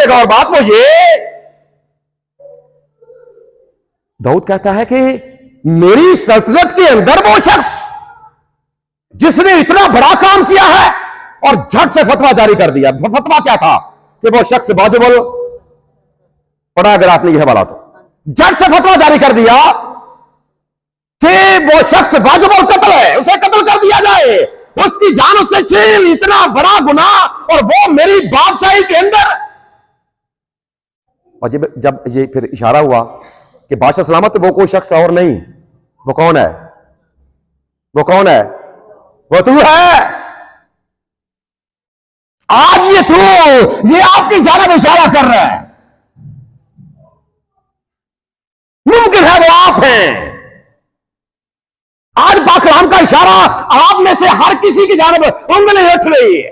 एक और बात, वो ये दाऊद कहता है कि मेरी सल्तनत के अंदर वो शख्स जिसने इतना बड़ा काम किया है, और झट से फतवा जारी कर दिया। फतवा क्या था कि वो शख्स वाजिबुल, पढ़ा अगर आपने यह वाला, तो झट से फतवा जारी कर दिया कि वो शख्स वाजिबुल कत्ल है, उसे कत्ल कर दिया जाए, उसकी जान उससे छीन, इतना बड़ा गुनाह, और वो मेरी बादशाही के अंदर। और जब ये फिर इशारा हुआ कि बादशाह सलामत, वो कोई शख्स और नहीं, वो कौन है? वो कौन है? वो तू है। आज ये तू, ये आपकी जानिब इशारा कर रहा है। मुमकिन है वो आप हैं। आज पाकलाम का इशारा आप में से हर किसी की जानिब उंगली उठ रही है।